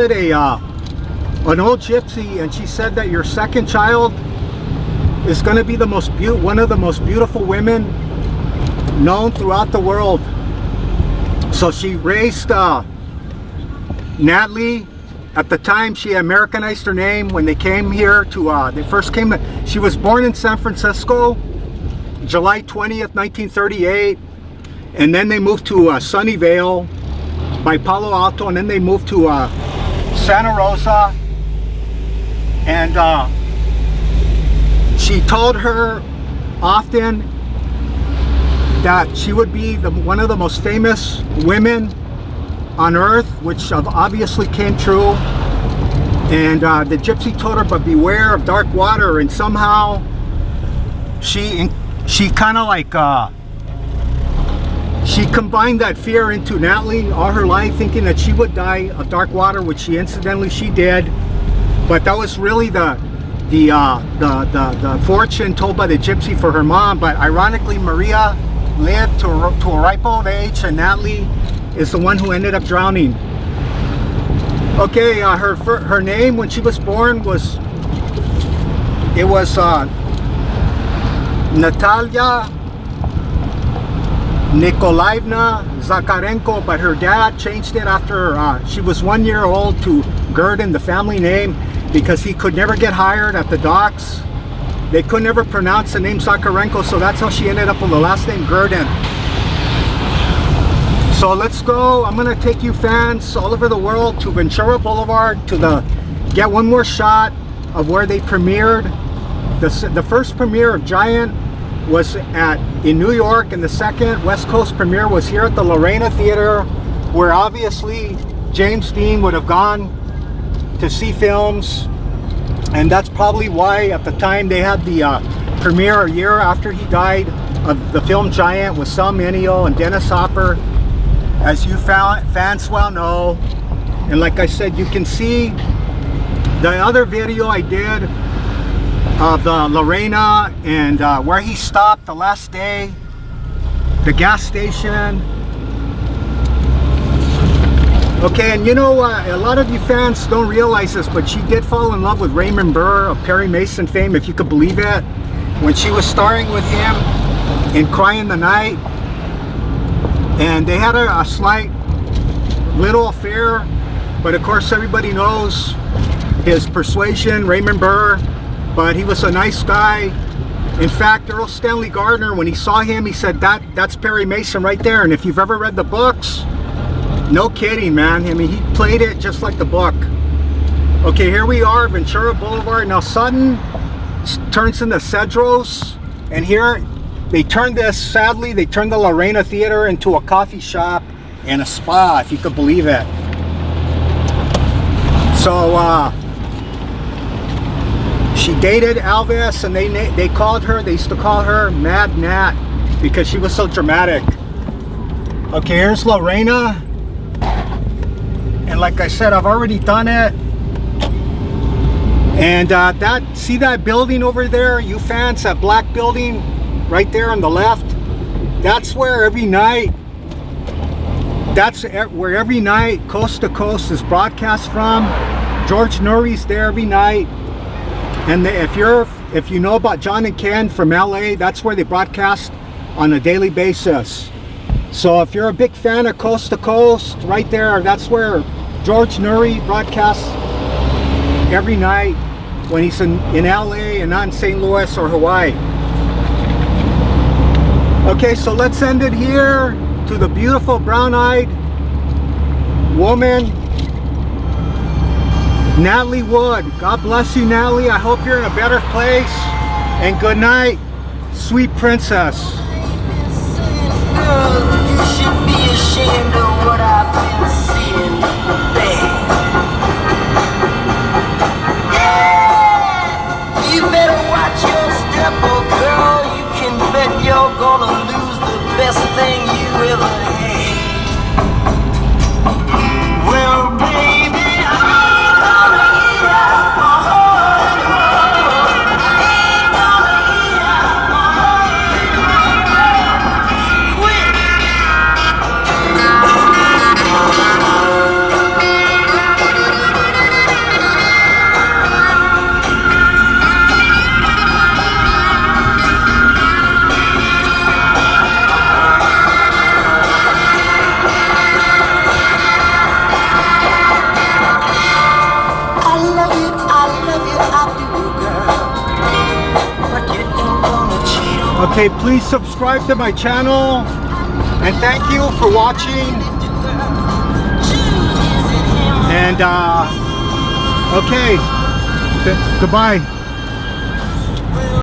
An old gypsy, and she said that your second child is going to be one of the most beautiful women known throughout the world. So she raised Natalie. At the time, she Americanized her name when they came here to, they first came to, she was born in San Francisco, July 20th, 1938. And then they moved to Sunnyvale by Palo Alto, and then they moved to Santa Rosa. And she told her often that she would be one of the most famous women on earth, which obviously came true. And the gypsy told her, but beware of dark water. And somehow she kind of like she combined that fear into Natalie all her life, thinking that she would die of dark water, which she did. But that was really the fortune told by the gypsy for her mom. But ironically, Maria lived to a ripe old age, and Natalie is the one who ended up drowning. Okay, her name when she was born was Natalia Nikolaevna Zakarenko, but her dad changed it after she was 1 year old to Gurdon, the family name, because he could never get hired at the docks. They could never pronounce the name Zakarenko, so that's how she ended up with the last name Gurdon. So let's go. I'm gonna take you fans all over the world to Ventura Boulevard to get one more shot of where they premiered. The first premiere of Giant was in New York, and the second West Coast premiere was here at the Lorena Theater, where obviously James Dean would have gone to see films. And that's probably why at the time they had the premiere a year after he died of the film Giant with Sal Mineo and Dennis Hopper, as you fans well know. And like I said, you can see the other video I did of the Lorena and where he stopped the last day, the gas station. Okay, and you know, a lot of you fans don't realize this, but she did fall in love with Raymond Burr of Perry Mason fame, if you could believe it, when she was starring with him in Cry in the Night. And they had a slight little affair, but of course everybody knows his persuasion, Raymond Burr, but he was a nice guy. In fact, Earl Stanley Gardner, when he saw him, he said, that's Perry Mason right there. And if you've ever read the books, no kidding, man. I mean, he played it just like the book. Okay, here we are, Ventura Boulevard. Now Sutton turns into Cedros, and here they turned sadly, they turned the Lorena Theater into a coffee shop and a spa, if you could believe it. So she dated Elvis, and they used to call her Mad Nat because she was so dramatic. Okay, here's Lorena. And like I said, I've already done it. And see that building over there, you fans, that black building right there on the left? That's where every night, Coast to Coast is broadcast from. George Nuri's there every night. And if you know about John and Ken from LA, that's where they broadcast on a daily basis. So if you're a big fan of Coast to Coast, right there, that's where George Nuri broadcasts every night when he's in LA and not in St. Louis or Hawaii. Okay, so let's end it here to the beautiful brown-eyed woman, Natalie Wood. God bless you, Natalie. I hope you're in a better place. And good night, sweet princess. Girl, you should be ashamed of what I've been seeing, babe. Yeah, you better watch your step, oh girl. You can bet you're gonna lose the best thing you ever had. Well, baby, I ain't gonna eat out my heart. I ain't gonna eat out my heart. Quit. Okay, please subscribe to my channel, and thank you for watching. And okay, goodbye.